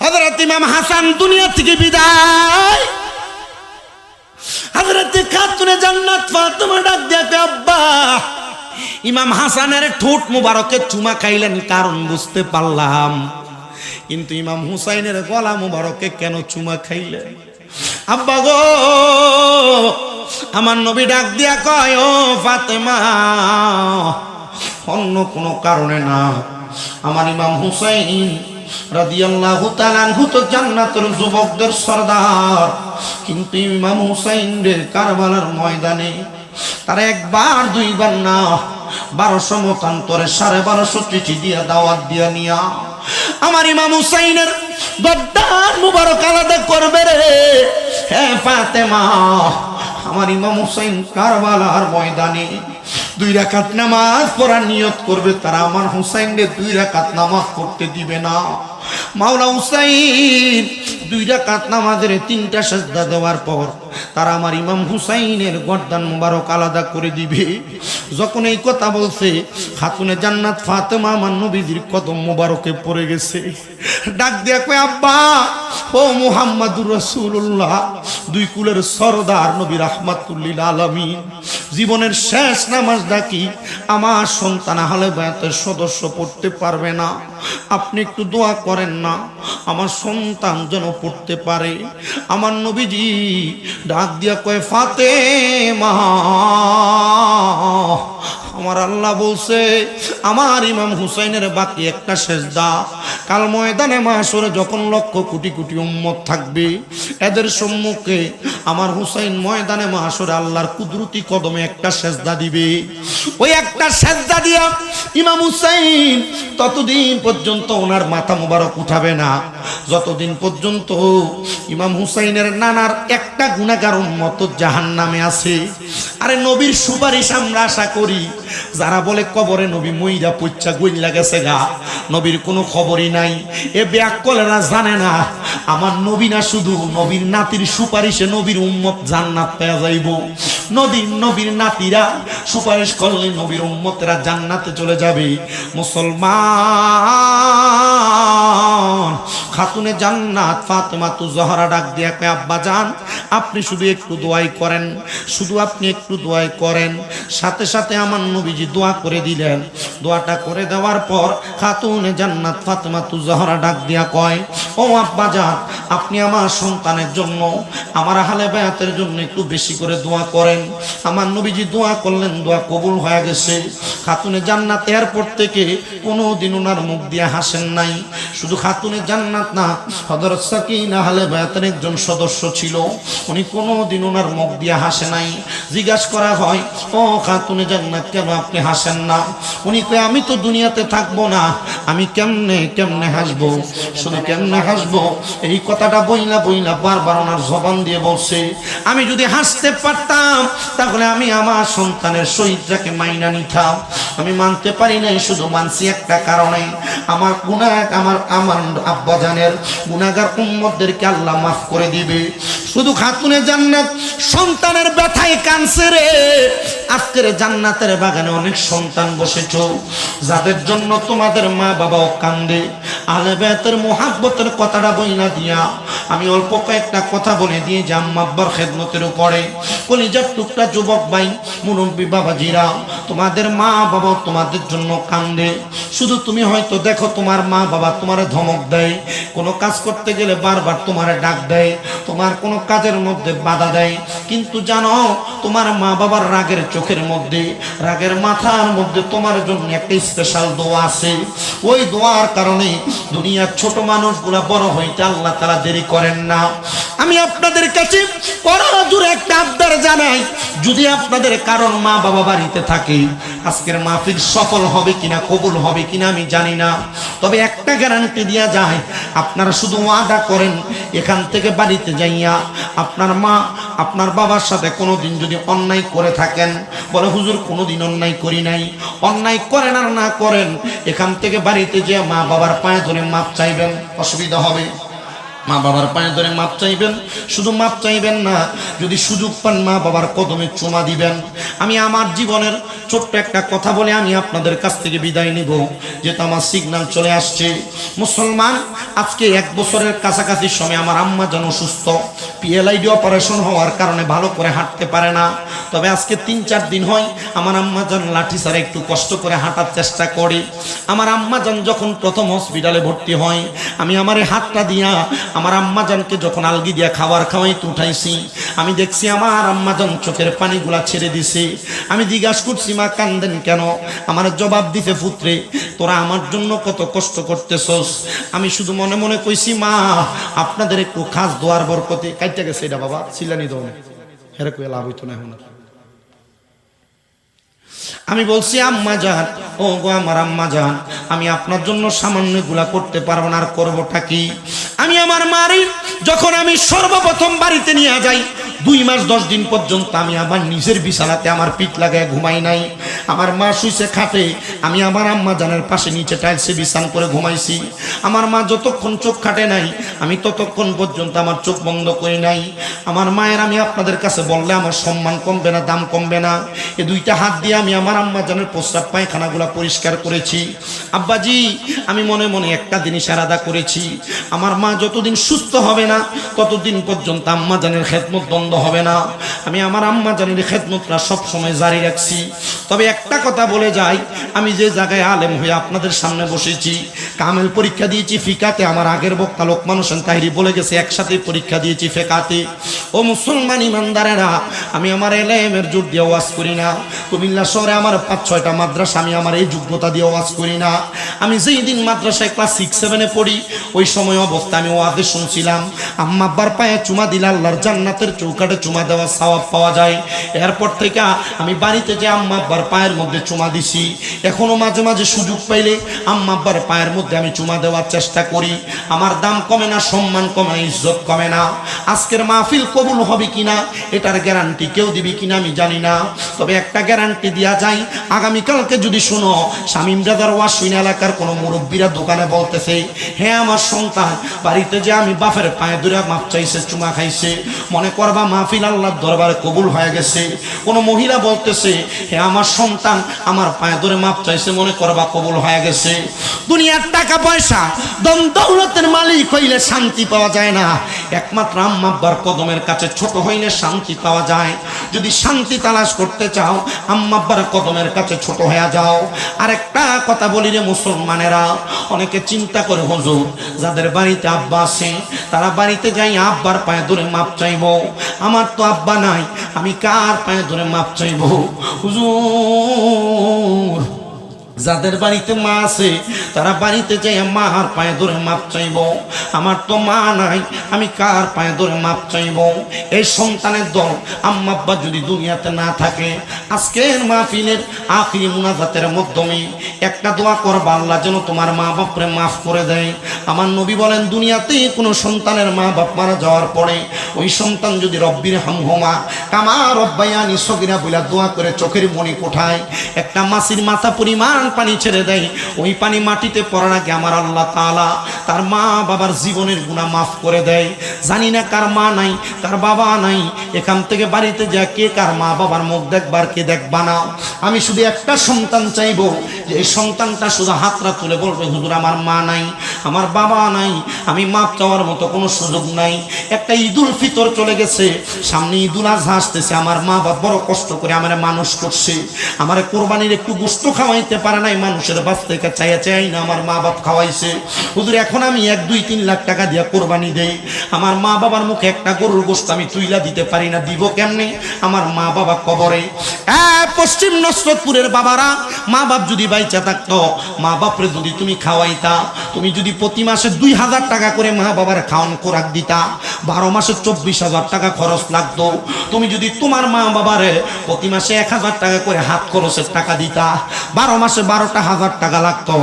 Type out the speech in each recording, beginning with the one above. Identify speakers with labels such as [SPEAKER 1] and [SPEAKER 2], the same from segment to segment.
[SPEAKER 1] হযরত ইমাম হাসান দুনিয়া থেকে বিদায়, হযরত খাতুনে জান্নাত ফাতেমা ডাক দিয়ে আব্বা। ইমাম হাসানের ঠোঁট মুবারকে চুমা খাইলেন, কারণ বুঝতে পারলাম। কিন্তু ইমাম হুসাইনের গলা মুবারকে কেন চুমা খাইলেন? আব্বা গো, আমার নবী ডাক দিয়া কয়, ও ফাতেমা, অন্য কোনো কারণে না। আমার ইমাম হুসাইন রাদিয়াল্লাহু তাআলা আনহু তো জান্নাতের যুবকদের সরদার, কিন্তু ইমাম হুসাইনের কারবালার ময়দানে তারা একবার দুইবার না 1200 মতান্তরে 1250 চিঠি দিয়া দাওয়াত দিয়া নিয়া আমার ইমাম হুসাইনের গদ্দার মুবারক আলাদা করবে রে। হে ফাতেমা, আমার ইমাম হুসাইন কারবালার ময়দানে 2 রাকাত নামাজ পড়ার নিয়ত করবে, তারা আমার হুসাইনকে 2 রাকাত নামাজ পড়তে দিবে না। মাওলা হুসাইন 2 রাকাত নামাজের 3টা সিজদা দেওয়ার পর তারা আমার ইমাম হুসাইনের গর্দান মুবারক আলাদা করে দিবে। যখন এই কথা বলছে, খাতুনে জান্নাত ফাতেমা আমার নবীজির কদম মুবারকে পড়ে গেছে। ডাক দিয়া কয়, আব্বা ও মুহাম্মাদুর রাসূলুল্লাহ, 2 কুলের সরদার নবী রাহমাতুল লিল আলামিন, জীবনের শেষ নামাজটা কি আমার সন্তান আহলে বায়াতের সদস্য পড়তে পারবে না? আপনি একটু দোয়া করেন না, আমার সন্তান যেন পড়তে পারে। আমার নবীজি ডাক দিয়া কয়, ফাতেমা, আমার আল্লাহ বলছে আমার ইমাম হুসাইনের বাকি একটা সেজদা, কাল ময়দানে মাশরে যখন লক্ষ কোটি কোটি উম্মত থাকবে, এদের সম্মুখে আমার হুসাইন ময়দানে মাশরে আল্লাহর কুদরতি কদমে একটা সেজদা দিবে। ওই একটা সেজদা দিয়া ইমাম হুসাইন ততদিন পর্যন্ত ওনার মাথা মুবারক উঠাবে না, যতদিন পর্যন্ত ইমাম হুসাইনের নানার একটা গুনাহগার উম্মত জাহান্নামে আছে। আরে নবীর সুপারিশ আমরা আশা করি। যারা বলে কবরে নবী মইরা পইচা গইলা গেছে গা, নবীর কোনো খবরই নাই, এ ব্যাককলেরা জানে না আমার নবী না শুধু নবীর নাতির সুপারিশে নবীর উম্মত জান্নাত পেয়ে যাইব। নবীর নাতিরা সুপারিশ করলে নবীর উম্মতেরা জান্নাতে চলে যাবে। মুসলমান খাতুনে জান্নাত ফাতেমা তু জহরা ডাক দিয়া কয়, আব্বা জান, আপনি শুধু একটু দোয়াই করেন, শুধু আপনি একটু দোয়াই করেন। সাথে সাথে আমার নবীজি দোয়া করে দিলেন। দোয়াটা করে দেওয়ার পর খাতুনে জান্নাত ফাতেমা তু জহরা ডাক দিয়া কয়, ও আব্বা জান, আপনি আমার সন্তানের জন্য, আমার আহলে বায়াতের জন্য একটু বেশি করে দোয়া করেন। আমার নবীজি দোয়া করলেন, দোয়া কবুল হয়ে গেছে। খাতুনে জান্নাত এরপর থেকে কোনোদিন ওনার মুখ দিয়ে হাসেন নাই। শুধু খাতুনে জান্নাত না, হযরত সাকিনা আহলে বায়াতের একজন সদস্য ছিল, উনি কোনোদিন ওনার মুখ দিয়ে হাসে নাই। জিজ্ঞাসা করা হয়, ও খাতুনে জান্নাত, কেন আপনি হাসেন না? উনি কয়, আমি তো দুনিয়াতে থাকবো না, আমি কেমনে হাসবো? শুধু কেমনে হাসবো এই কথাটা বইলা বইলা বারবার ওনার জবান দিয়ে বলছে। আমি যদি হাসতে পারতাম তাহলে আমি আমার সন্তানের শহীদটাকে মাইনা নিতাম। আমি মানতে পারি নাই, শুধু মানছি একটা কারণে, আমার গুনাহ, আমার আব্বাজানের গুনাহগার উম্মতদেরকে আল্লাহ মাফ করে দিবে। শুধু খাতুনে জান্নাত সন্তানের ব্যথায় কাঁদছে রে। আজকের জান্নাতের বাগানে অনেক সন্তান বসেছো, যাদের জন্য তোমাদের মা বাবাও কান্দে। আহলে বায়াতের মুহাব্বতের কথাটা বইলা দিয়া আমি অল্প কয়েকটা কথা বলে দিয়ে যে আম্মা আব্বার খেদমতের উপরে কলিজার টুকরা যুবক ভাই, মুরব্বী বাবাজিরা, তোমাদের মা বাবা তোমাদের জন্য কান্দে। শুধু তুমি হয়তো দেখো তোমার মা বাবা তোমারে ধমক দেয়, কোনো কাজ করতে গেলে বারবার তোমারে ডাক দেয়, তোমার কোনো কাজের মধ্যে বাধা দেয়, কিন্তু জানো তোমার মা বাবার রাগের চোখের মধ্যে, রাগের মাথার মধ্যে তোমার জন্য একটা স্পেশাল দোয়া আছে। ওই দোয়ার কারণে দুনিয়ার ছোট মানুষগুলা বড় হইতে আল্লাহ তাআলা দেরি করেন না। আমি আপনাদের কাছে করজোড়ে একটা আবদার জানাই, যদি আপনাদের কারণ মা বাবা বাড়িতে থাকে, আজকের মাহফিল সফল হবে কিনা, কবুল হবে কিনা আমি জানি না, তবে একটা গ্যারান্টি দেয়া যায়, আপনারা শুধু ওয়াদা করেন এখান থেকে বাড়িতে যাইয়া আপনার মা আপনার বাবার সাথে কোনোদিন যদি অন্যায় করে থাকেন, বলে হুজুর কোনোদিন অন্যায় করি নাই, অন্যায় করেন আর না করেন, এখান থেকে বাড়িতে যে মা বাবার পায়ে ধরে মাপ চাইবেন। অসুবিধা হবে? মা বাবার পায়ে ধরে মাপ চাইবেন, শুধু মাপ চাইবেন না, যদি সুযোগ পান মা বাবার কদমে চুমা দিবেন। আমি আমার জীবনের ছোট্ট একটা কথা বলে আমি আপনাদের কাছ থেকে বিদায় নিব, যেহেতু আমার সিগন্যাল চলে আসছে। মুসলমান, আজকে 1 বছরের কাছাকাছি সময় আমার আম্মা যেন অসুস্থ, PLID অপারেশন হওয়ার কারণে ভালো করে হাঁটতে পারে না। তবে আজকে 3-4 দিন হয় আমার আম্মা যেন লাঠি ছাড়া একটু কষ্ট করে হাঁটার চেষ্টা করে। আমার আম্মা যেন যখন প্রথম হসপিটালে ভর্তি হয়, আমি আমার এই হাতটা দিয়া আমার আম্মাজানকে যখন আলগি দিয়া খাবার খাওয়াইতে উঠাইছি, আমি দেখছি আমার আম্মাজান চোখের পানিগুলা ছেড়ে দিছে। আমি জিজ্ঞাসা করছি, মা কান্দেন কেন? আমার জবাব দিতে, পুত্রে তোরা আমার জন্য কত কষ্ট করতেছস। আমি শুধু মনে মনে কইছি, মা আপনাদের একটু খাস দোয়ার বরকতে কাইটা গেছে এটা বাবা চিল্লানি দাও না, হেরে কই লাভ হইতো না এখন। আমি বলছি, আম্মা জান, ও গো আমার আম্মা জান, আমি আপনার জন্য সামান্য গুলা করতে পারবো না, আর করবোটা কি? আমি আমার মারি যখন আমি সর্বপ্রথম বাড়িতে নিয়ে যাই, 2 মাস 10 দিন পর্যন্ত আমি আমার নিজের বিছানাতে আমার পিঠ লাগায় ঘুমাই নাই। আমার মা শুইছে খাটে, আমি আমার আম্মা জানের পাশে নিচে টাইলসে বিছান করে ঘুমাইছি। আমার মা যতক্ষণ চোখ খাটে নাই, আমি ততক্ষণ পর্যন্ত আমার চোখ বন্ধ করি নাই। আমার মায়ের আমি আপনাদের কাছে বললে আমার সম্মান কমবে না, দাম কমবে না। এই 2টা হাত দিয়ে আমি আমার আম্মা জানের প্রস্রাব পায়খানাগুলা পরিষ্কার করেছি। আব্বাজি, আমি মনে মনে একটা জিনিস আলাদা করেছি, আমার মা যতদিন সুস্থ হবে না ততদিন পর্যন্ত আম্মা জানের খেদমত বন্ধ হবে না। আমি আমার আম্মা জানের খেদমতটা সবসময় জারি রাখছি। তবে একটা কথা বলে যাই, আমি যে জায়গায় আলেম হয়ে আপনাদের সামনে বসেছি, কামেল পরীক্ষা দিয়েছি ফিকাতে, আমার আগের বক্তা লোকমান হোসেন তাহিরি বলে গেছে একসাথে পরীক্ষা দিয়েছি ফেকাতে। ও মুসলমান ইমানদারেরা, আমি আমার এলেমের জোর দিয়ে ওয়াজ করি না। কুমিল্লা শহরে আমার 5-6টা মাদ্রাসা, আমি আমার এই যোগ্যতা দিয়ে ওয়াজ করি না। আমি যেই দিন মাদ্রাসায় ক্লাস 6-7-এ পড়ি, ওই সময় অবস্থা আমি ওয়াজে শুনছিলাম, আম্মা আব্বার পায়ে চুমা দিলে আল্লাহর জান্নাতের চৌকাঠে চুমা দেওয়ার সওয়াব পাওয়া যায়। এরপর থেকে আমি বাড়িতে যে আম্মা আব্বার পায়ের মধ্যে চুমা দিছি, এখনো মাঝে মাঝে সুযোগ পাইলে আম্মা আব্বার পায়ের মধ্যে আমি চুমা দেওয়ার চেষ্টা করি। আমার দাম কমে না, সম্মান কমে না, ইজ্জত কমে না। আজকের মাহফিল কবুল হবে কিনা এটার গ্যারান্টি কেউ দিবি কিনা আমি জানি না, তবে একটা গ্যারান্টি দেওয়া যায়, আগামীকালকে যদি শুনো শামীম রাজার ওয়াশিন এলাকার কোনো মুরব্বীরা দোকানে বলতেছে, হ্যাঁ আমার সন্তান বাড়িতে যে আমি বাপের পায়ে ধরে মাপ চাইছে, চুমা খাইছে, মনে করবা মাহফিল আল্লাহর দরবারে কবুল হয়ে গেছে। কোনো মহিলা বলতেছে, হ্যাঁ আমার সন্তান আমার পায়ে ধরে মাপ চাইছে, মনে করবা কবুল হয়ে গেছে। দুনিয়ার টাকা পয়সা দম দৌলতের মালিক হইলে শান্তি পাওয়া যায় না, একমাত্র আম্মা আব্বার কদমের কাছে ছোট হইলে শান্তি পাওয়া যায়। যদি শান্তি তালাশ করতে চাও, আম্মা আব্বার কদমের কাছে ছোট হয়ে যাও। আর একটা কথা বলি রে মুসলমানেরা, অনেকে চিন্তা করে, হুজুর যাদের বাড়িতে আব্বা আছে তারা বাড়িতে যাই আব্বার পায়ে ধরে মাপ চাইব, আমার তো আব্বা নাই, আমি কার পায়ে ধরে মাপ চাইব? হুজুর যাদের বাড়িতে মা আছে তারা বাড়িতে যাই মার পায়ে ধরে মাপ চাইব, আমার তো মা নাই, আমি কার পায়ে ধরে মাপ চাইব? এই সন্তানের দল আম্মা আব্বা যদি দুনিয়াতে না থাকে, আজকের মাহফিলের আখিরি মুনাজাতের মাধ্যমে একটা দোয়া করবা, আল্লাহ যেন তোমার মা বাপরে মাফ করে দেয়। আমার নবী বলেন, দুনিয়াতে কোনো সন্তানের মা বাপ মারা যাওয়ার পরে ওই সন্তান যদি রব্বির হামহুমা কামা রব্বায়ানি সগীরা বলে দোয়া করে চোখের মনি কোঠায় একটা মাছির মাথা পরিমাণ পানি ছেড়ে দেয়, ওই পানি মাটিতে পড়ার আগে আমার আল্লাহ তাআলা তার মা বাবার জীবনের গুনাহ মাফ করে দেয়। জানি না কার মা নাই, কার বাবা নাই, এখান থেকে বাড়িতে যা কে কার মা বাবার মুখ দেখবার কে দেখবা না। আমি শুধু একটা সন্তান চাইবো, যে এই সন্তানটা শুধু হাতটা তুলে বলবে, হুজুর আমার মা নাই, আমার বাবা নাই, আমি মাপ চাওয়ার মতো কোনো সুযোগ নাই। একটা ঈদুল ফিতর চলে গেছে, সামনে ঈদুল আজহা আসতেছে, আমার মা বাবা বড় কষ্ট করে আমার মানুষ করছে, আমার কোরবানির একটু গোশত খাওয়াইতে পারে নাই, মানুষের বাস থেকে চাইয়া চাই না আমার মা বাপ খাওয়াইছে। হুজুর এখন আমি 1-2-3 লাখ টাকা দিয়ে কোরবানি দেই, আমার মা বাবার মুখে একটা গরুর গোশত আমি তুইলা দিতে পারি না, দিব কেমনে? আমার মা বাবা কবরে। পশ্চিম নসরতপুরের বাবারা, মা বাপ যদি বাইচা থাকতো, মা বাপরে যদি তুমি খাওয়াইতা, তুমি যদি প্রতি মাসে 2000 টাকা করে মা বাবার খাওয়ান খোরাক দিতা, 12 মাসে 24,000 টাকা খরচ লাগতো। তুমি যদি তোমার মা বাবারে প্রতি মাসে 1000 টাকা করে হাত খরচের টাকা দিতা, 12 মাসে 12,000 টাকা লাগতো।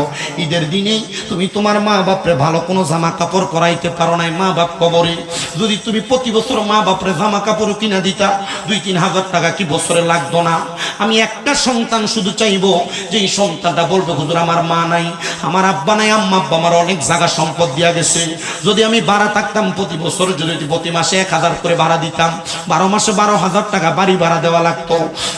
[SPEAKER 1] ঈদের দিনেই তুমি তোমার মা বাপরে ভালো কোনো জামা কাপড় পরাইতে পারো নাই, মা বাপ কবরে। যদি তুমি প্রতি বছর মা বাপরে জামা কাপড় কিনা দিতা, 2-3 হাজার টাকা কি বছরে লাগতো না? আমি একটা সন্তান শুধু চাইবো, যে এই সন্তানটা বলবে, হুজুর আমার মা নাই, আমার আব্বা নাই, আম্মা আব্বা আমার অনেক জায়গা সম্পদ দিয়া গেছে। যদি আমি ভাড়া থাকতাম প্রতি বছর যদি প্রতি মাসে 1000 করে ভাড়া দিতাম, 12 মাসে 12,000 টাকা বাড়ি ভাড়া দেওয়া লাগতো।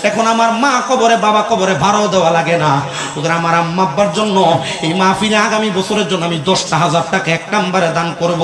[SPEAKER 1] এখন আমার মা কবরে বাবা কবরে ভাড়াও দেওয়া লাগে না। ওদের আমার আম্মা আব্বার জন্য এই মাহফিলে আগামী বছরের জন্য আমি 10,000 টাকা এক নম্বরে দান করব।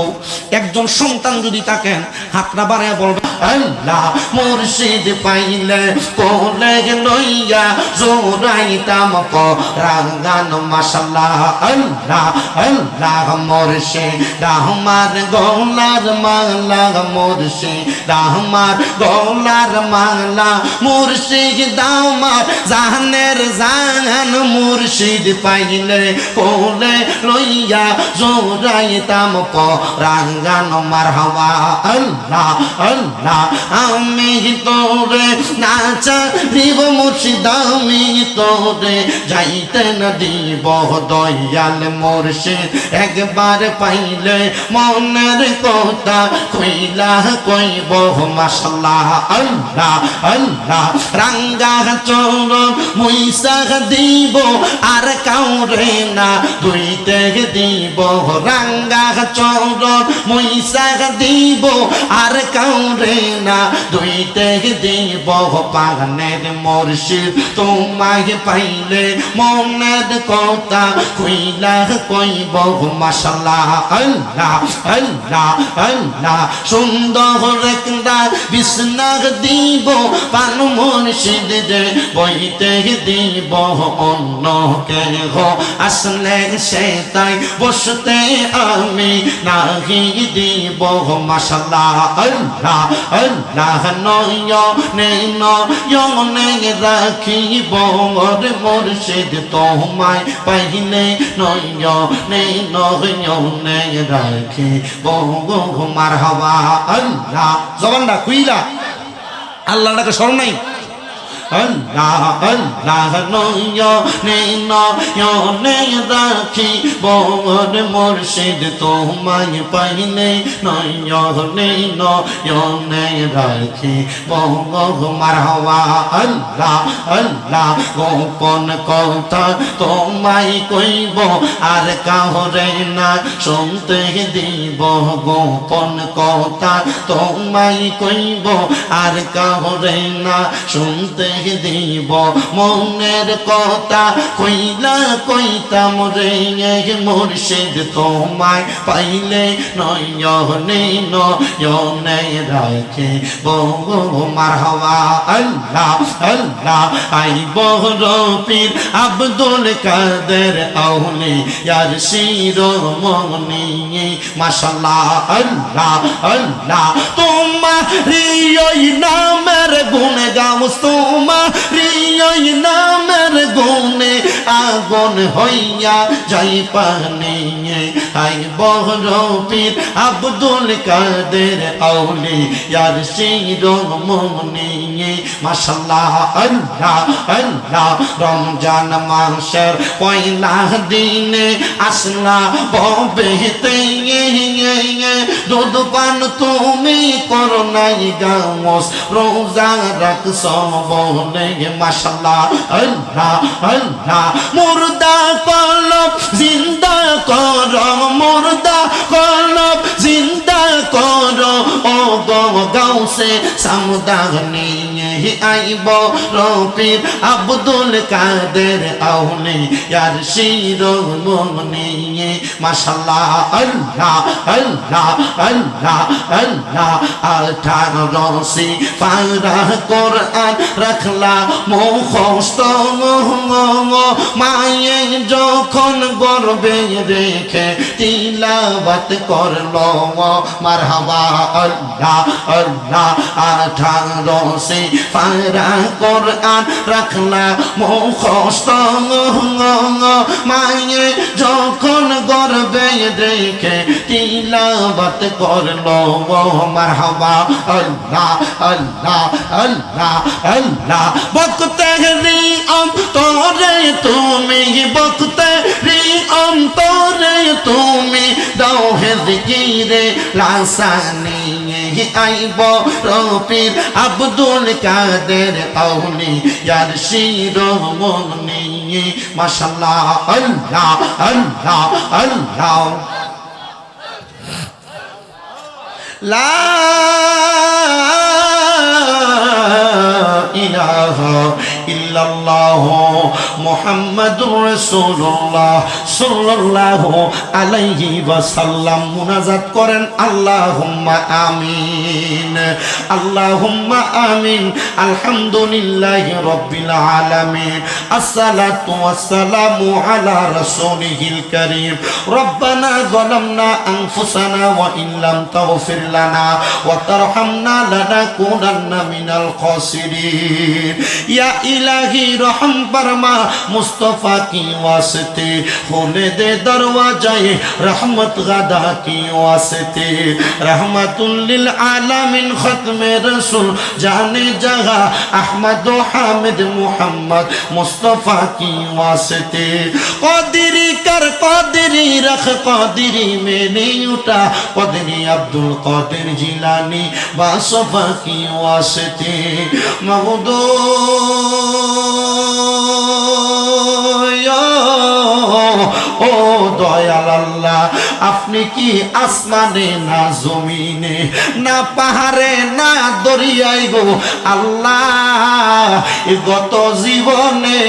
[SPEAKER 1] একজন সন্তান যদি থাকেন হাতটা বাড়ায় বলবেন আল্লাহ মুর্শিদ পাইলে কোলে লইয়া জোরাইতাম পরাগান মাশাআল্লাহ। আল্লাহ আল্লাহ মুর্শিদ আমার গলার মালা, মুর্শিদ আমার গলার মালা, মুর্শিদ আমার জাহানের জাহান, মুর্শিদ পাইলে কোলে লইয়া জোরাইতাম পরাগান মারহাবা। আল্লাহ আল্লাহ আমি তোরে নাচা দিব মুর্শিদ, আমি তোরে যাইতে না দিব দয়াল মুর্শিদ, একবার পাইলে মনের কথা কইলা কইব মাশাআল্লাহ। আল্লাহ আল্লাহ রাঙ্গা চরণ মুইসা দিব আর কাউরে না দুইতে দিব, রাঙ্গা চরণ মুইসা দিব আর কাউরে না দুইতে দিব, পাগনের মুর্শিদ তোমায় পাইলে মনের কথা কইলা কইব মাশাআল্লাহ। আল্লাহ আল্লাহ আল্লাহ সুন্দর একটা বিছনা দিব পান মুর্শিদ যে বইতে দিব, অন্য কেহ আসলে সে তাই বসতে আমি নাহি দিব মাশাআল্লাহ। আল্লাহ আল্লাহ নয়নে নয়নে রাখিব মুর্শিদ তোমায় পাইলে নয়নে নয়নে রাখিব মারহাবা। আল্লাহ জবানটা খুইলা আল্লাহটাকে স্মরণ নাই। আল্লাহ আল্লাহ নয়নে নয়নে রাখিব মুর্শিদ তোমায় পাইলে নয়নে নয়নে রাখিব মারহাবা। আল্লাহ আল্লাহ গোপন কথা তোমায় কইব আর কাউরে না শুনতে দিব, গোপন কথা তোমায় কইব আর কাউরে না শুনতে দিব, মনের কথা কইলা কইতাম রে মুর্শিদ তোমায় পাইলে নয়নে নয়নে রাখিব মারহাবা। আল্লাহ আল্লাহ আইব রফির আব্দুল কাদের আউলিয়ার শিরোমণি মাশাআল্লাহ। আল্লাহ আল্লাহ তোমারি ওই নামের গুণ গাও, তোমারি ওই নামের গুণে আগুন হইয়া যাই পানি, আইব রফির আব্দুল কাদের আউলিয়ার শিরোমণি মাশাআল্লাহ। আল্লাহ আল্লাহ রমজান মাসের পয়লা দিনে আসলা ববেতে দুধ পান তুমি করো নাই গামস, রোজা রাখছ বলে মাশাআল্লাহ। আল্লাহ আল্লাহ মুর্দা কলব জিন্দা করো, মুর্দা কলব জিন্দা করো, ও গাউসে সামদানি আইব রফির আব্দুল কাদের আউলিয়ার শিরোমণি মাশাআল্লাহ। আল্লাহ আল্লাহ আল্লাহ আল্লাহ 18 সিফারা কোরআন রাখলা মুখস্থ, মায়ে যখন গর্বে রেখে তিলাওয়াত করলো মারহাবা। আল্লাহ আল্লাহ 18 সিফারা কোরআন রাখলা মুখস্থ, মায়ে যখন গর্বে রেখে তিলাওয়াত করলো মারহাবা। আল্লাহ আল্লাহ আল্লাহ আল্লাহ বকতে রি অন্তরে তুমি, বকতে রি অন্তরে তুমি দাও হে জিকিরে লাসানি, আইব রফির আব্দুল কাদের আউলিয়ার শিরোমণি মাশাআল্লাহ আল্লাহ আল্লাহ আল্লাহ লা ইলাহা ইল্লাল্লাহ মুহাম্মাদুর রাসূলুল্লাহ সাল্লাল্লাহু আলাইহি ওয়াসাল্লাম। মুনাজাত করেন আল্লাহুম্মা আমিন আল্লাহুম্মা আমিন। আলহামদুলিল্লাহি রাব্বিল আলামিন। আসসালাতু ওয়াসসালামু আলা রাসূলিহিল কারীম। রব্বানা যালামনা আনফুসানা ওয়া ইন লাম তাগফির লানা ওয়া তারহামনা লানাকুনান্না মিনাল খাসিরিন। ইয়া ইলাহি রহম ফরমা মুস্তাফা কি ওয়াসতে खोले दे दरवाजाए रहमत गदा की वास्ते रहमतुल लिल आलमीन खत्मे रसूल जाने जगह अहमद हामिद मुहम्मद मुस्तफा की वास्ते क़ादिरी कर क़ादिरी रख क़ादिरी में नहीं उठा क़ादिरी अब्दुल क़ादिर जिलानी बासफा की वास्ते मगदो ও দয়াল আল্লাহ, আপনি কি আসমানে না জমিনে না পাহাড়ে না দরিয়ায় গো আল্লাহ, গত জীবনে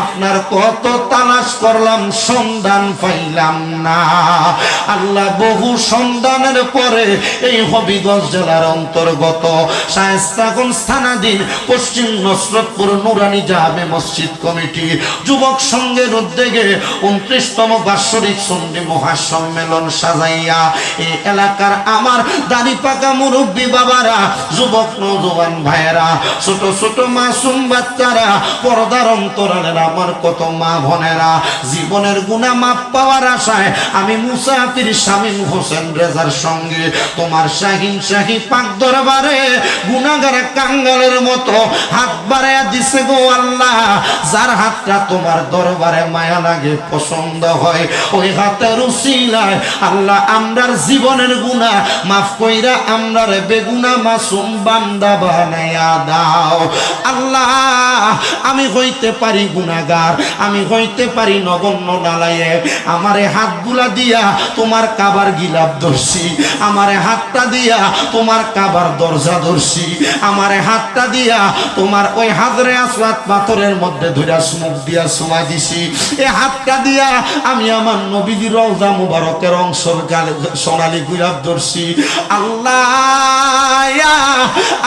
[SPEAKER 1] আপনার কত তালাশ করলাম সন্ধান পাইলাম না আল্লাহ। বহু সন্ধানের পরে এই হবিগঞ্জ জেলার অন্তর্গত শায়েস্তাগঞ্জ থানাধীন পশ্চিম নসরতপুর নুরানি জামে মসজিদ কমিটি যুবক সংঘের উদ্যোগে 29তম বাৎসরিক সুন্নি মহাসম্মেলন সাজাইয়া এই এলাকার আমার দাড়ি পাকা মুরব্বী বাবারা, যুবক নওজোয়ান ভাইয়েরা, ছোট ছোট মাসুম বাচ্চারা, পর্দার অন্তরালের আমার কত মা বোনেরা, জীবনের গুনাহ মাপ পাওয়ার আশায় আমি মুসাফির শামীম হোসেন রেজার সঙ্গে তোমার শাহিন শাহী পাক দরবারে গুনাহগার কাঙ্গালের মতো হাত বাড়াইয়া দিছে গো আল্লাহ। যার হাতটা তোমার দরবারে মায়া লাগে, পছন্দ হয়, ওই হাতের উসিলায় আল্লাহ আমরার জীবনের গুনাহ মাফ কইরা আমরার বেগুনা মাসুম বান্দা বানাইয়া দাও আল্লাহ। আমি হইতে পারি গুনাহগার, আমি হইতে পারি নগণ্য নালায়েক, আমারে হাতগুলা দিয়া তোমার কাবার গিলাপ ধরছি, আমারে হাতটা দিয়া তোমার কাবার দরজা ধরছি, আমারে হাতটা দিয়া তোমার ওই হাজরে আসওয়াদ পাথরের মধ্যে ধইরা মুখ দিয়া চুমা দিছি, এই হাতটা দিয়া আমি আমার নবীর রওজা মুবারকের অংশের গালে সোনালি গুলাব ধরছি আল্লাহ।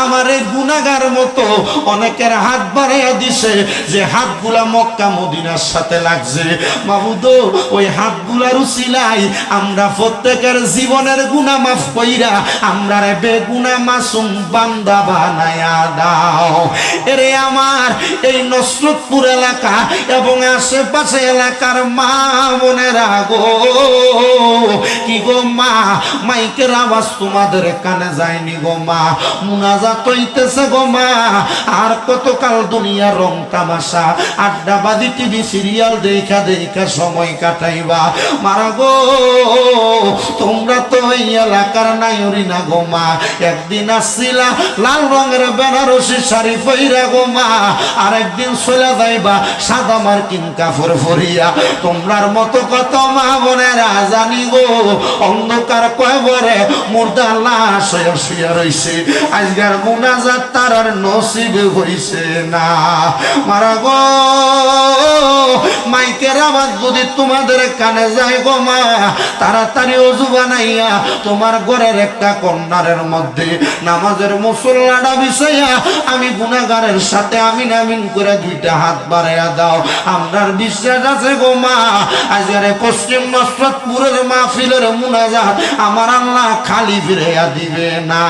[SPEAKER 1] আমার এই গুনাহগার মতো অনেকের হাত বাড়াইয়া দিছে, যে হাতগুলা মক্কা মদিনার সাথে লাগছে মাবুদ, ওই হাতগুলার উসিলাই আমরা প্রত্যেকের জীবনের গুনাহ মাফ কইরা আমরা বেগুনাহ মাসুম বান্দা বানায়া দাও। এরে আমার এই নসরতপুর এলাকা এবং আশেপাশে এলাকার মা বোনেরা গো, কি গো মা, মাইকের আওয়াজ তোমাদের কানে যায়নি গো মা, মুনাজাত হইতেছে গো মা, আর কতকাল দুনিয়ার রং তামাশা আড্ডাবাজি টিভি সিরিয়াল দেখা দেখা সময় কাটাইবা মারা গো। তোমরা তো এই এলাকার নাইরি না গো মা, একদিন আসছিলা লাল রঙের বেনারসি শাড়ি পইরা গো মা, আর একদিন চলে যাইবা সাদা মার্কিন কাপড় পরিয়া। তোমরার মতো কত মা বোনেরা জানি গো অন্ধকার কয়বরে মুর্দা লাশ হয়ে শুয়ে রইছে, আজকের মুনাজাত তার আর নসিব হইছে না মারা গো। মাইকের আওয়াজ যদি তোমাদের কানে যায় গো মা, তাড়াতাড়ি ওযু বানাইয়া তোমার ঘরের একটা কর্নারের মধ্যে নামাজের মুসল্লাটা বিছাইয়া আমি গুনাহগারের সাথে আমিন আমিন করে দুইটা হাত বাড়াইয়া দাও। আমরার বিশ্বাস আছে গো মা, আজকের পশ্চিম নসরতপুরের মাহফিলের মুনাজাত আমার আল্লাহ খালি ফিরাইয়া দিবে না।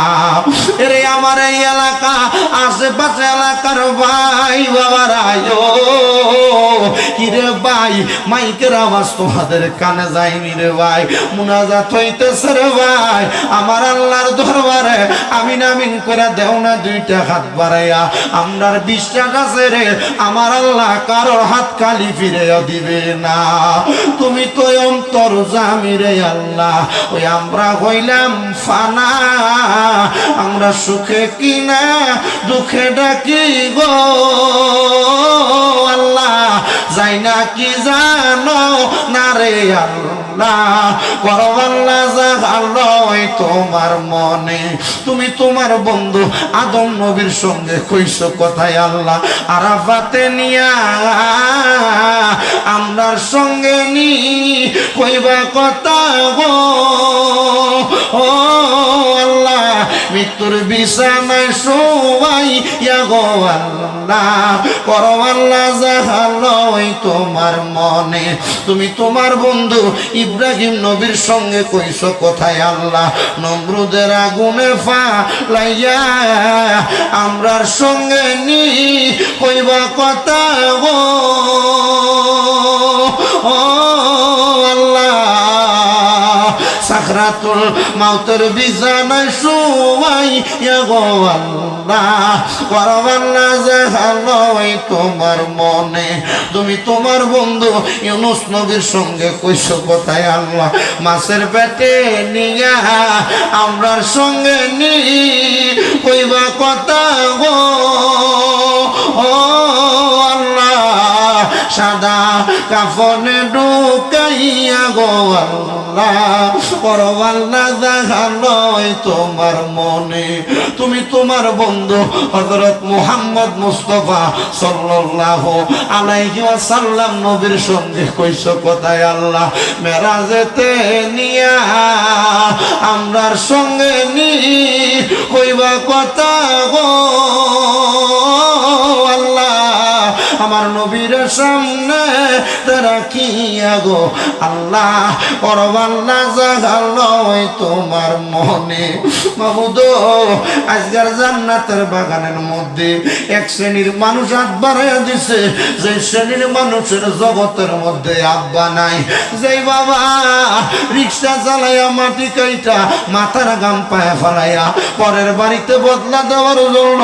[SPEAKER 1] এরে আমার এই এলাকা আশেপাশে এলাকার ভাই বাবারা, কিরে ভাই মাইকের আওয়াজ তোমাদের কানে যায়নি রে ভাই, মুনাজাত হইতেছে রে ভাই, আমার আল্লাহর দরবারে আমিন আমিন করে দেও না দুইটা হাত বাড়াইয়া। আমরার বিশ্বাস আছে রে আমার আল্লাহ কারোর হাত খালি ফিরে দিবে না। তুমি তো অন্তর জামি রে আল্লাহ। আল্লাহ ওই আমরা হইলাম ফানা, আমরা সুখে কিনা দুঃখে ডাকি গো আল্লাহ, যাই না কি জানো না রে আল্লাহ, করো আল্লাহ জাগালয় তোমার মনে। তুমি তোমার বন্ধু আদম নবীর সঙ্গে কইছো কথায় আল্লাহ, আরাফাতে নিয়া আমরার সঙ্গে নি কইবা কথা গো ও আল্লাহ, মৃত্যুর বিছানায় শোয়াই গো আল্লাহ, করো আল্লাহ জাগালয় তোমার মনে। তুমি তোমার বন্ধু ইব্রাহিম নবীর সঙ্গে কইছো কোথায় আল্লাহ, নমরুদের আগুনে ফালাইয়া আমরার সঙ্গে নি কইবা কথা গো ও আল্লাহ, সাকরাতুল মাউতের বিছানায় শোয়াই গো আল্লাহ, করো আল্লাহ জাগালয় তোমার মনে। তুমি তোমার বন্ধু ইউনুস নবীর সঙ্গে কইছো কোথায় আল্লাহ, মাছের পেটে নিয়া আমরার সঙ্গে নি কইবা কথা গো ও আল্লাহ, সাদা কাফনে ঢুকাইয়া গো আল্লাহ, করো আল্লাহ জাগালয় তোমার মনে। তুমি তোমার বন্ধু হযরত মুহাম্মদ মুস্তাফা সাল্লাল্লাহু আলাইহি ওয়াসাল্লাম নবীর সঙ্গে কইছো কোথায় আল্লাহ, মেরাজেতে নিয়া আমরার সঙ্গে নি কইবা কথা গো আল্লাহ, আমার নবীর সামনে রাখিয়া গো আল্লাহ, করো আল্লাহ জাগালয় তোমার মনে। মাহমুদ আজকের জান্নাতের বাগানের মধ্যে এক শ্রেণীর মানুষ হাত বাড়াইয়া দিছে, যে শ্রেণীর মানুষের জগতের মধ্যে আব্বা নাই, যেই বাবা রিক্সা চালাইয়া মাটি কাইটা মাথার গাম পায়ে ফেলাইয়া পরের বাড়িতে বদলা দেওয়ার জন্য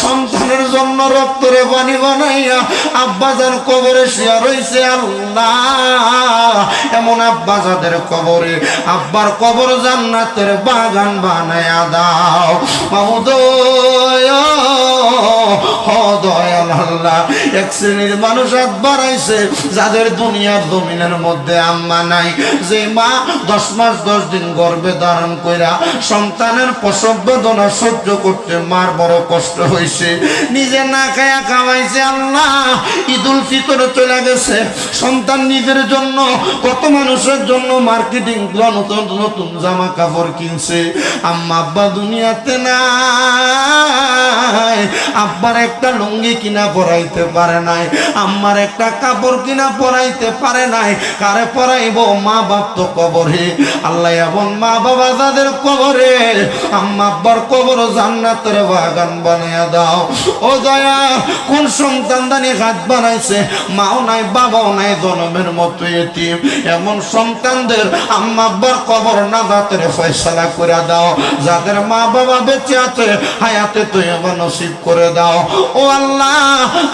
[SPEAKER 1] সন্তানের জন্য রক্তরে পানি বানাইয়া আব্বা যার কবরে শুয়া রইছে আল্লাহ, এমন আব্বা যাদের কবরে আব্বার কবর জান্নাতের বাগান বানায়া দাও মাহমুদ দয়াল আল্লাহ। এক শ্রেণীর মানুষ হাত বাড়াইছে যাদের দুনিয়ার জমিনের মধ্যে আম্মা নাই, যে মা 10 মাস 10 দিন গর্ভে ধারণ কইরা সন্তানের প্রসব বেদনা সহ্য করতে মার বড় কষ্ট হয়েছে, নিজে না খায়া খাওয়াইছে আল্লাহ। ঈদুল ফিতর চলে গেছে, সন্তান নিজের জন্য কত মানুষের জন্য মার্কেটিং নতুন নতুন জামা কাপড় কিনছে, আম্মা আব্বা দুনিয়াতে নাই, আব্বার একটা লুঙ্গি কিনা পরাইতে পারে নাই, আম্মার একটা কাপড় কিনা পরাইতে পারে নাই, কারে পরাইব? মা বাপ তো কবরে আল্লাহ, এবং মা বাবা যাদের কবরে আম্মা আব্বার কবর জান্নাতের বাগান বানিয়ে দাও ও দয়া। কোন সন্তান দানি হাত বানাইছে, মাও নাই বাবাও নাই, জনমের মতো এতিম, এমন সন্তানদের আম্মা আব্বার কবর নাজাতের ফয়সালা করে দাও, যাদের মা বাবা বেঁচে আছে হায়াতে তুই আমার নসিব করে দাও ও আল্লাহ।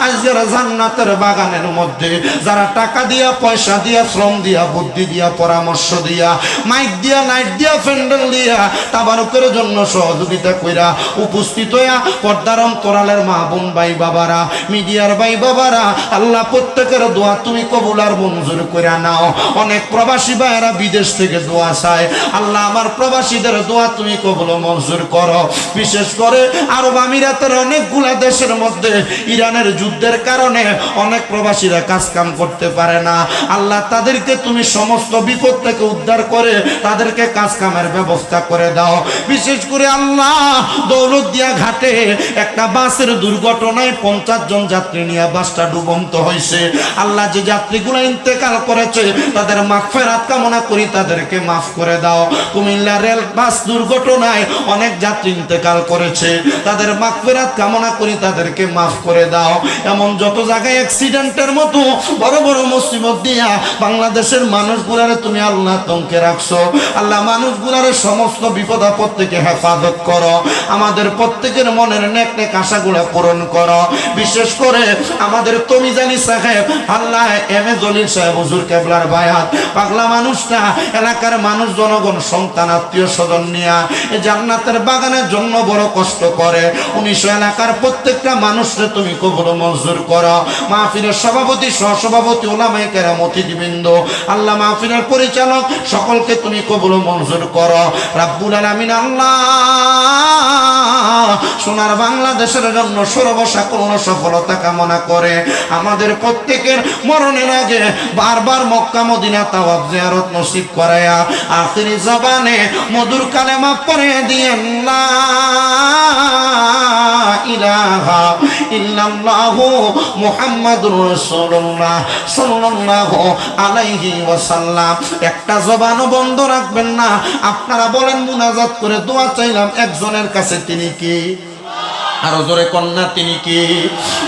[SPEAKER 1] আজকের জান্নাতের বাগানের মধ্যে যারা টাকা দিয়া পয়সা দিয়া শ্রম দিয়া বুদ্ধি দিয়া পরামর্শ দিয়া মাইক দিয়া লাইট দিয়া প্যান্ডেল দিয়া তাবারুকের জন্য সহযোগিতা কইরা উপস্থিত হইয়া পর্দার অন্তরালের মা বোন ভাই বাবারা, মিডিয়ার ভাই বাবারা, আল্লাহ প্রত্যেকের দোয়া তুমি কবুল আর মঞ্জুর করে নাও। অনেক প্রবাসী ভাইয়েরা বিদেশ থেকে দোয়া চায়, আল্লাহ আমার প্রবাসীদের দোয়া তুমি কবুল মঞ্জুর করো। বিশেষ করে আরব আমিরাতের অনেকগুলা দেশের মধ্যে ইরানের যুদ্ধের কারণে অনেক প্রবাসীরা কাজ কাম করতে পারে না, আল্লাহ তাদেরকে তুমি সমস্ত বিপদ থেকে উদ্ধার করে তাদেরকে কাজ কামের ব্যবস্থা করে দাও। বিশেষ করে আল্লাহ দৌলতদিয়া ঘাটে একটা বাসের দুর্ঘটনায় 50 জন যাত্রী নিয়ে বাসটা ডুবন্ত হয়েছে, আল্লাহ যে যাত্রীগুলো ইন্তেকাল করেছে তাদের মাগফিরাত কামনা করি, তাদেরকে মাফ করে দাও। কুমিল্লা রেল বাস দুর্ঘটনায় অনেক যাত্রী ইন্তেকাল করেছে, তাদের মাগফিরাত কামনা কামনা করি তাদেরকে মাফ করে দাও। এমন যত জায়গায় অ্যাক্সিডেন্টের মতো বড় বড় মুসিবত দিয়া বাংলাদেশের মানুষগুলারে তুমি আল্লাহ তঙ্কে রাখছো, আল্লাহ মানুষগুলারে সমস্ত বিপদ আপদ থেকে হেফাজত করো, আমাদের প্রত্যেকের মনের নেক নেক আশাগুলো পূরণ করো। বিশেষ করে আমাদের তমিজানি সাহেব, আল্লাহ এম এ জলিল সাহেব হুজুর কেবলার বায়াত পাগলা মানুষটা এলাকার মানুষ জনগণ সন্তান আত্মীয় স্বজন নিয়া এই জান্নাতের বাগানের জন্য বড় কষ্ট করে। 1900 এলাকার প্রত্যেকটা মানুষকে তুমি কবুল মঞ্জুর করো। মাহফিলের সভাপতি সহসভাপতি ওলামায়ে কেরাম অতিথিবৃন্দ, আল্লাহ মাহফিলের পরিচালক সকলকে তুমি কবুল মঞ্জুর করো রাব্বুল আলামিন। আল্লাহ সোনার বাংলাদেশের জন্য সর্বসাকুল্য সফলতা কামনা করে আমাদের প্রত্যেকের মরণের আগে বারবার মক্কা মদিনা তাওয়াফ জিয়ারত নসিব করায়া আখিরি জবানে মধুর কালেমা পড়ে দিয়েন লা ইলাহা ইল্লাল্লাহু মুহাম্মাদুর রাসূলুল্লাহ সাল্লাল্লাহু আলাইহি ওয়াসাল্লাম। একটা জবানও বন্ধ রাখবেন না। আপনারা বলেন মুনাজাত করে দোয়া চাইলাম একজনের কাছে, তিনি কি? আরো জোরে কন্যা, তিনি কি?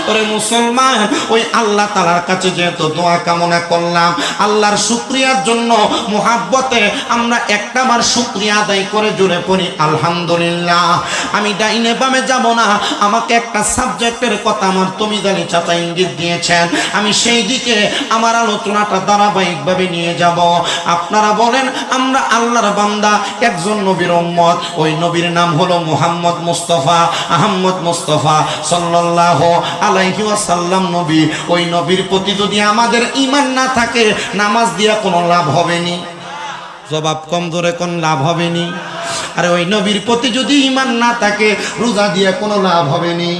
[SPEAKER 1] ওরে মুসলমান, ওই আল্লাহ তাআলার কাছে যেহেতু দোয়া কামনা করলাম, আল্লাহর শুকরিয়ার জন্য মুহাব্বতে আমরা একটাবার শুকরিয়া আদায় করে জোরে পড়ি আলহামদুলিল্লাহ। আমি ডাইনে বামে যাব না, আমাকে একটা সাবজেক্টের কথা আমার তমিজানি চাচা ইঙ্গিত দিয়েছেন, আমি সেই দিকে আমার আলোচনাটা ধারাবাহিকভাবে নিয়ে যাব। আপনারা বলেন, আমরা আল্লাহর বান্দা, একজন নবীর উম্মত, ওই নবীর নাম হলো মুহাম্মদ মুস্তাফা আহমদ মুস্তাফা সাল্লাল্লাহু আলাইহি ওয়াসাল্লাম নবী। ওই নবীর প্রতি যদি আমাদের ঈমান না থাকে, নামাজ দিয়া কোনো লাভ হবে নি। জবাব কম জোরে কোন লাভ হবে নি। আর ওই নবীর প্রতি যদি ঈমান না থাকে, রোজা দিয়ে কোনো লাভ হবে নি।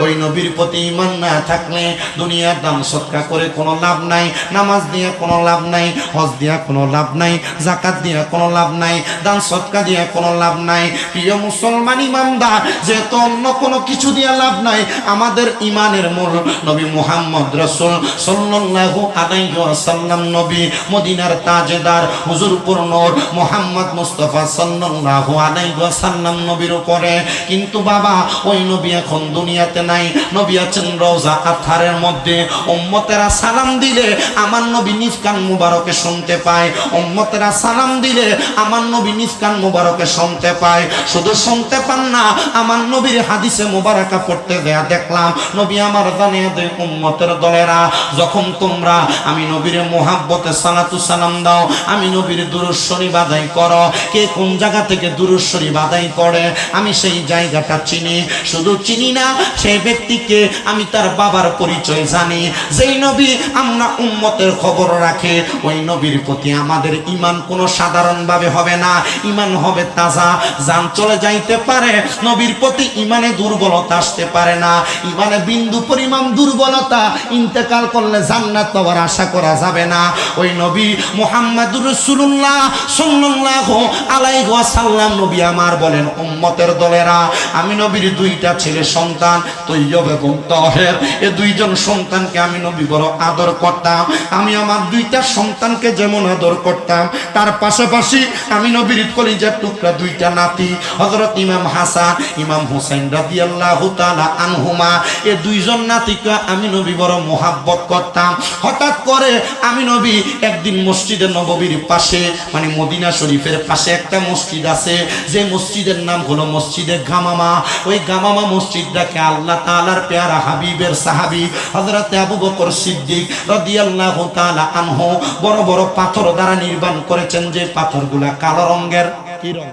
[SPEAKER 1] ওই নবীর প্রতি ঈমান না থাকলে দুনিয়ার দান সদকা করে কোনো লাভ নাই, নামাজ দিয়ে কোনো লাভ নাই, হজ দিয়া কোনো লাভ নাই, যাকাত দিয়া কোনো লাভ নাই, দান সদকা দিয়া কোনো লাভ নাই। প্রিয় মুসলমান ইমানদার, যেহেতু অন্য কোনো কিছু দিয়া লাভ নাই, আমাদের ঈমানের মূল নবী মুহাম্মদ রাসূল সাল্লাল্লাহু আলাইহি ওয়াসাল্লাম নবী, মদিনার তাজেদার হুজুর নূর মুহাম্মদ মুস্তাফা সাল্লাল্লাহু আলাইহি ওয়াসাল্লাম নবীর উপরে। কিন্তু বাবা, ওই নবী এখন দুনিয়াতে নাই, নবী আছেন রওজা আতহারের মধ্যে। উম্মতেরা সালাম দিলে আমার নবী নিজ কান মুবারকে শুনতে পায়, উম্মতেরা সালাম দিলে আমার নবী নিজ কান মুবারকে শুনতে পায়। শুধু শুনতে পান না, আমার নবীর হাদিসে মুবারাকা পড়তে দেয়া দেখলাম। নবী আমার জানিয়ে দেয়, উম্মতের দলেরা, যখন তোমরা আমি নবীর মুহাব্বতে সালাতু সালাম দাও, আমি নবীর দুরূদ শরীফ আদায় করো। কে কোন জায়গা থেকে দুরূদ শরীফ আদায় করে আমি সেই জায়গাটা চিনি। শুধু চিনি না, সেই ব্যক্তিকে আমি তার বাবার পরিচয় জানি। যেই নবী আমরা উম্মতের খবর রাখে, ওই নবীর প্রতি আমাদের ঈমান কোনো সাধারণভাবে হবে না, ঈমান হবে তাজা। জান চলে যাইতে পারে, নবীর প্রতি ঈমানে দুর্বলতা আসতে পারে না। ঈমানে বিন্দু পরিমাণ দুর্বলতা, ইন্তেকাল করলে জান্নাত পাওয়ার আশা করা যাবে না। ওই নবী মুহাম্মদুর রাসূলুল্লাহ সাল্লাল্লাহু আলাইহি ওয়াসাল্লাম নবী আমার বলেন, উম্মতের দলেরা, আমি নবীর দুইটা ছেলে সন্তান তৈয়ব এবং তাহের, এই দুইজন সন্তানকে আমি নবী বড় আদর করতাম। আমি আমার দুইটা সন্তানকে যেমন আদর করতাম, তার পাশাপাশি আমি নবীর কলিজার টুকরা দুইটা নাতি হযরত ইমাম হাসান ইমাম হুসাইন রাদিয়াল্লাহু তাআলা আনহুমা, এই দুইজন নাতিকে আমি নবী বড় মোহাব্বত করতাম। হঠাৎ করে আমি নবী একদিন মসজিদে নববীর পাশে, মানে মদিনা শরীফের পাশে একটা মসজিদ আছে, যে মসজিদের নাম হলো মসজিদে গামামা। ওই গামামা মসজিদটাকে আল্লাহ তাআলার পেয়ারা হাবিবের সাহাবী হযরত আবু বকর সিদ্দিক রাদিয়াল্লাহু তাআলা আনহু বড় বড় পাথর দ্বারা নির্মাণ করেছেন, যে পাথরগুলা কালো রঙের। কি রং?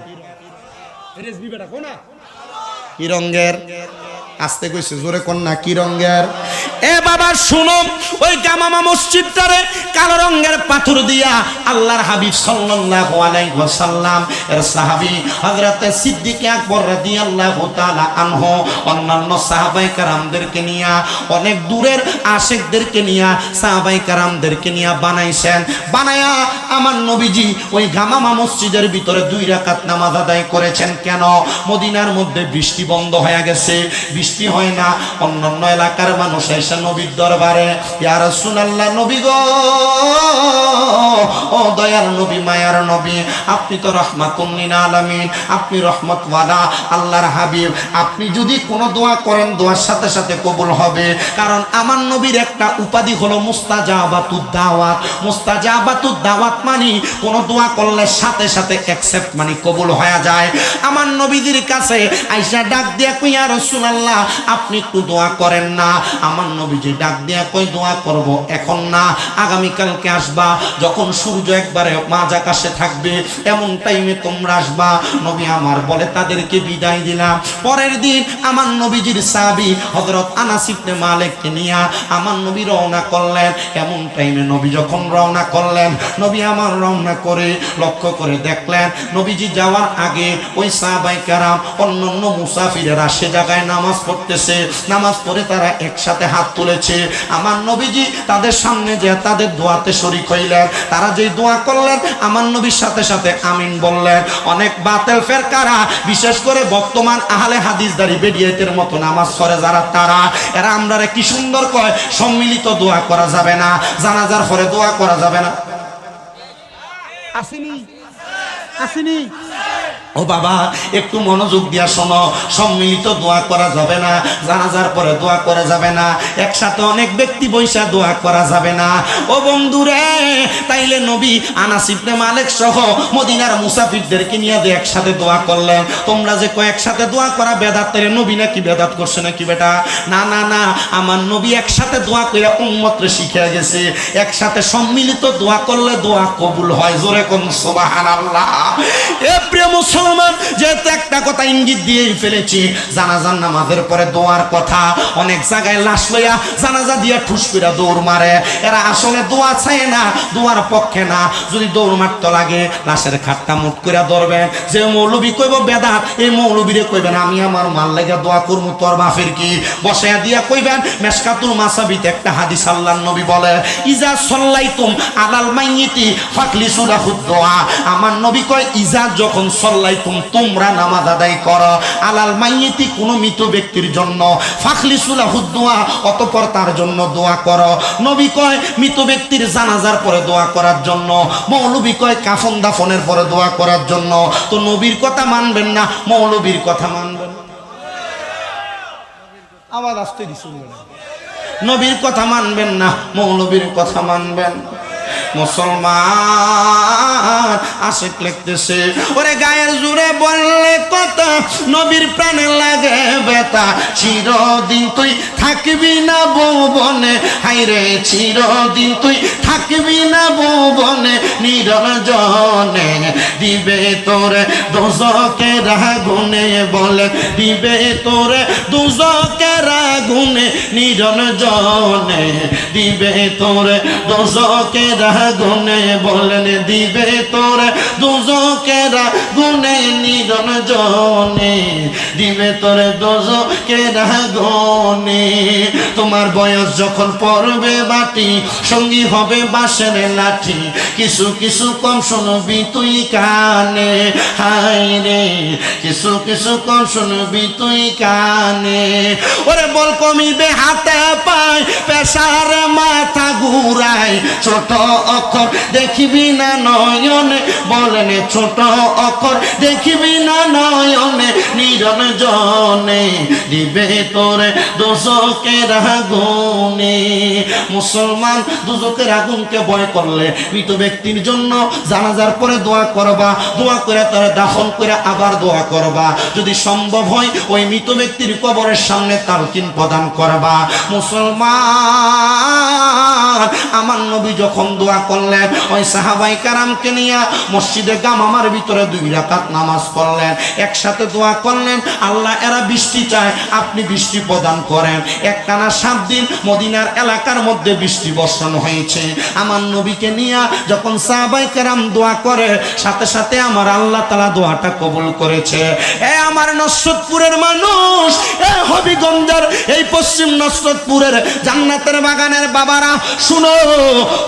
[SPEAKER 1] এরএসবি বেটা কোনা কি রঙের? আস্তে কইছে, জোরে কোন না, কি রঙের? এ বাবা শুনো, ওই গামামা মসজিদটারে কালো রঙের পাথর দিয়া আল্লাহর হাবিব সাল্লাল্লাহু আলাইহি ওয়াসাল্লাম এর সাহাবী হযরত সিদ্দিক আকবর রাদিয়াল্লাহু তাআলা আনহু অন্যান্য সাহাবায়ে কেরামদেরকে নিয়া, অনেক দূরের আশিকদেরকে নিয়া, সাহাবায়ে কেরামদেরকে নিয়া বানাইছেন। বানায়া আমার নবীজি ওই গামামা মসজিদের ভিতরে 2 রাকাত নামাজ আদায় করেছেন। কেন? মদিনার মধ্যে বৃষ্টি বন্ধ হয়ে গেছে, বৃষ্টি বৃষ্টি হয় না। অন্যান্য এলাকার মানুষ এসে নবীর দরবারে, ইয়া রাসূলুল্লাহ, নবী গো, ও দয়ার নবী, মায়ার নবী, আপনি তো রাহমাতুল লিল আলামিন, আপনি রহমত ওয়ালা আল্লাহর হাবিব, আপনি যদি কোনো দোয়া করেন দোয়ার সাথে সাথে কবুল হবে। কারণ আমার নবীর একটা উপাধি হলো মুস্তাজাবাতুদ দাওয়াত। মুস্তাজাবাতুদ দাওয়াত মানে কোনো দোয়া করলে সাথে সাথে অ্যাকসেপ্ট মানে কবুল হয়ে যায়। আমার নবীদের কাছে আইসা ডাক দিয়া কই, ইয়া রাসূলুল্লাহ, আপনি একটু দোয়া করেন না। আমার নবীজি ডাক দিয়া কই, দোয়া করব এখন না, আগামীকালকে আসবা, যখন সূর্য একবারে মাঝ আকাশে থাকবে এমন টাইমে তোমরা আসবা। নবী আমার বলে তাদেরকে বিদায় দিলাম। পরের দিন আমার নবীজির সাহাবী হযরত আনাস ইবনে মালিককে নিয়ে আমার নবী রওনা করলেন। এমন টাইমে নবী যখন রওনা করলেন, নবী আমার রওনা করে লক্ষ্য করে দেখলেন নবীজি যাওয়ার আগে ওই সাহাবায়ে কেরাম অন্যান্য মুসাফিরেরা সে জায়গায় নামাজ পড়তেছে। নামাজ পড়ে তারা একসাথে হাত তুলেছে। আমার নবীজি তাদের সামনে যে তাদের দোয়াতে শরীক হইলেন। তারা যেই দোয়া করলেন আমার নবীর সাথে সাথে আমিন বললেন। অনেক বাতিল ফেরকারা, বিশেষ করে বর্তমান আহলে হাদিসদারি বেডিয়েতের মতো নামাজ পড়ে যারা, তারা এরা আমরারে কি সুন্দর কয়, সম্মিলিত দোয়া করা যাবে না, জানাজার পরে দোয়া করা যাবে না। আসেনি আসেনি ও বাবা, একটু মনোযোগ দিয়া শোনো, সম্মিলিত দোয়া করা যাবে না, জানাজার পরে দোয়া করা যাবে না, একসাথে অনেক ব্যক্তি বৈশা দোয়া করা যাবে না। ও বন্ধুরে, তাইলে নবী আনাস ইবনে মালিক সহ মদিনার মুসাফিরদেরকে নিয়ে যে একসাথে দোয়া করলেন। তোমরা যে একসাথে দোয়া করা বেদাত, তাইলে নবী নাকি বেদাত করছে নাকি বেটা? না না না, আমার নবী একসাথে দোয়া করে উম্মতরে শিখিয়ে গেছে একসাথে সম্মিলিত দোয়া করলে দোয়া কবুল হয়। জোরে কোন সুবহানাল্লাহ। এ প্রিয় মুসলমান, যেহেতু একটা কথা ইঙ্গিত দিয়েই ফেলেছি, জানাজার নামাজের পরে দোয়ার কথা। অনেক জায়গায় লাশ লইয়া জানাজা দিয়া ঠুস করে দৌড় মারে। এরা আসলে দোয়া চায় না, দোয়ার পক্ষে না। যদি দৌড় মারতে লাগে লাশের খাটটা মুট করে ধরবেন। যে মৌলবী কইব বেদাত, এই মৌলবীরে কইবেন আমি আমার মাল লাগা দোয়া করবো, তোর বাপের কি? বসাইয়া দিয়া কইবেন মেশকাতুল মাসাবিতে একটা হাদিস আল্লাহর নবী বলে, ইজা সাল্লাইতুম আলাল মাইয়িতি ফাখলিসু লাহুদ দোয়া। আমার নবী কয়, ইজা যখন সাল্লাইতুম তোমরা নামাজ আদায় করো, আলাল মাইয়িতি কোনো মৃত ব্যক্তির জন্য, ফাখলিসু লাহুদ দোয়া অতঃপর তার জন্য দোয়া করো। নবী কয় মৃত ব্যক্তির জানাজার পরে দোয়া করার জন্য, মৌলবী কয় কাফন দাফনের পরে দোয়া করার জন্য। তো নবীর কথা মানবেন না, মৌলবীর কথা মানবেন? আবার আসতে দিছেন, নবীর কথা মানবেন না, মৌলবীর কথা মানবেন? মুসলমান আশিক লিখতেছে, ওরে গায়ের জুড়ে বললে কথা, নবীর প্রাণে লাগে ব্যথা, চিরদিন তুই থাকবি না ভুবনে, হাইরে চিরদিন তুই থাকবি না ভুবনে, নিরঞ্জনে দিবে তোরে দোজকের আগুনে, বলে দিবে তোরে দোজকের আগুনে, নিরঞ্জনে দিবে তোরে দোজকের আগুনে, বলেন দিবে তোরে দোজকের আগুনে, নিরঞ্জনে দিবে তোরে দোজকের আগুনে। তোমার বয়স যখন পড়বে বাটি, সঙ্গী হবে বাঁশের লাঠি, কিছু কিছু কম শুনবি তুই কানে, হাই রে কিছু কিছু কম শুনবি তুই কানে। ওরে বল কমিবে হাতে পায়, পেশার মাথা ঘুরায়, ছোট অক্ষর দেখিবি না নয়নে, বলেন ছোট অক্ষর দেখিবি না নয়নে, নিরঞ্জনে দিবে তোরে দোজকের আগুনে। মুসলমান, দোজকের আগুনকে ভয় করলে মৃত ব্যক্তির জন্য জানাজার পরে দোয়া করবা, দোয়া করে তারা দাফন করে আবার দোয়া করবা। যদি সম্ভব হয় ওই মৃত ব্যক্তির কবরের সামনে তালকিন প্রদান করবা। মুসলমান, আমার নবী যখন দোয়া করলেন, ওই সাহাবায়ে কেরামকে নিয়ে মসজিদে গামামার ভিতরে 2 রাকাত নামাজ পড়লেন, একসাথে দোয়া করলেন, আল্লাহ এরা বৃষ্টি চায়, আপনি বৃষ্টি প্রদান করেন। একটানা 7 দিন মদিনার এলাকার মধ্যে বৃষ্টি বর্ষণ হয়েছে। আমার নবীকে নিয়ে যখন সাহাবায়ে কেরাম দোয়া করে, সাথে সাথে আমার আল্লাহ তাআলা দোয়াটা কবুল করেছে। আমার নসরতপুরের মানুষ, এ হবিগঞ্জের এই পশ্চিম নসরতপুরের জান্নাতের বাগানের বাবারা শুনো,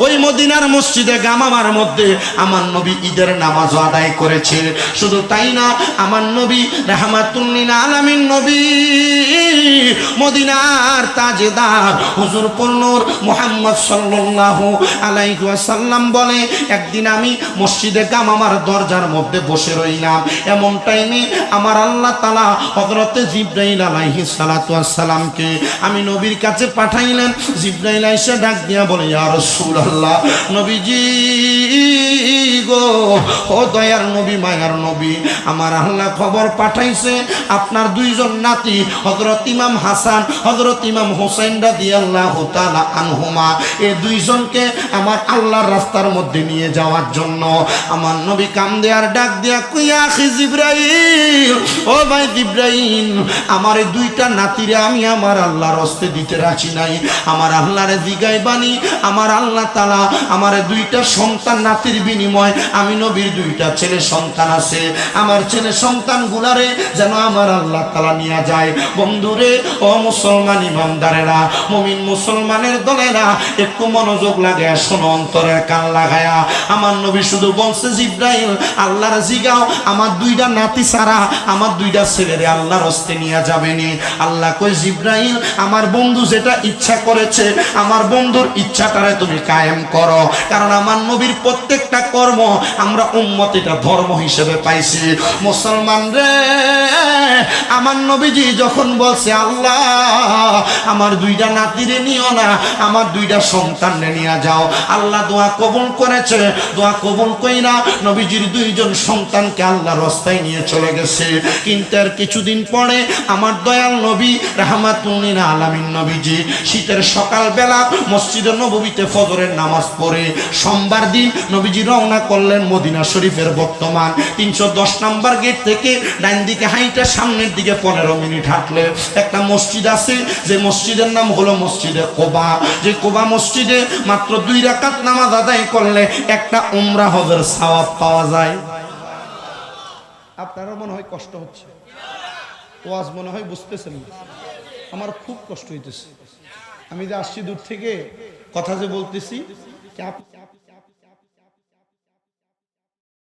[SPEAKER 1] ওই মদিনার মসজিদে গামামার মধ্যে আমার নবী ঈদের নামাজ আদায় করেছে। শুধু তাই না, আমার নবী রাহমাতুল লিল আলামিন নবী মদিনার তাজেদার হুজুর পূর্ণর মুহাম্মদ সাল্লাল্লাহু আলাইহি ওয়াসাল্লাম বলে, একদিন আমি মসজিদে গামামার দরজার মধ্যে বসে রইলাম। এমন টাইমে আমার আল্লাহ তাআলা হযরতে জিবরাইল আলাইহিস সালাতু ওয়াস সালামকে আমি নবীর কাছে পাঠাইলেন। জিবরাইল এসে ডাক দিয়া বলে, ইয়া রাসূলুল্লাহ, নবীজি গো, ও দয়ার নবী, মায়ার নবী, আমার আল্লাহ খবর পাঠাইছে আপনার দুইজন নাতি হযরত ইমাম হাসান, হযরত ইমাম হোসেন রাদিয়াল্লাহু তাআলা আনহুমা, এই দুইজনকে আমার আল্লাহর রাস্তার মধ্যে নিয়ে যাওয়ার জন্য। আমার নবী কান্দে আর ডাক দিয়া কইয়া, আখি জিবরাইল, ও ভাই জিবরাইল, আমার এই দুইটা নাতিরে আমি আমার আল্লাহর হস্তে দিতে রাজি নাই। আমার আল্লাহরে জিগাইবানি, আমার আল্লাহ তাআলা আমার দুইটা সন্তান নাতির বিনিময় আমি নবীর দুইটা ছেলে সন্তান আছে, আমার ছেলে সন্তান গুলারে যেন আমার আল্লাহ তাআলা নিয়ে যায়। বন্ধুরে, ও মুসলমান ইমানদারেরা, মুমিন মুসলমানের দলেরা, একটু মনোযোগ লাগে শোনো, অন্তরের কান লাগায়া। আমার নবী শুধু বলছে, জিবরাইল, আল্লাহর জিগাও আমার দুইটা নাতি ছাড়া আমার দুইটা ছেলেরে আল্লাহর হস্তে নিয়ে যাবেনি। আল্লাহ কই, জিবরাইল, আমার বন্ধু যেটা ইচ্ছা করেছে, আমার বন্ধুর ইচ্ছাটারে তুমি কায়েম করো, কারণ আমার নবীর প্রত্যেকটা কর্ম আমরা উম্মত এটা ধর্ম হিসেবে পাইছি। মুসলমান রে, আমার নবীজি যখন বলছে, আল্লাহ আমার দুইটা নাতিরে নিও না, আমার দুইটা সন্তানরে নিয়ে যাও, আল্লাহ দোয়া কবুল করেছে। দোয়া কবুল কইরা নবীজির দুইজন সন্তানকে আল্লাহর রাস্তায় নিয়ে চলে গেছে। কিন্তু আর কিছুদিন পরে আমার দয়াল নবী রাহমাতুল লিল আলামিন নবীজি শীতের সকালবেলা মসজিদে নববীতে ফজরের নামাজ পড়ে সোমবার দিন নবীজি রওনা করলেন মদিনা শরীফের বর্তমান 310 নম্বর গেট থেকে ডান দিকে হাইটা সামনের দিকে 15 মিনিট হাঁটলে একটা মসজিদ আছে, যে মসজিদের নাম হলো মসজিদে কোবা। যে কোবা মসজিদে মাত্র 2 রাকাত নামাজ আদায় করলে একটা উমরা হজের সওয়াব পাওয়া যায়। আপনারও মনে হয় কষ্ট হচ্ছে, ওয়াজ মনে হয় বুঝতেছেন না, আমার খুব কষ্ট হইতেছে। আমি যে আসছি দূর থেকে কথা যে বলতেছি,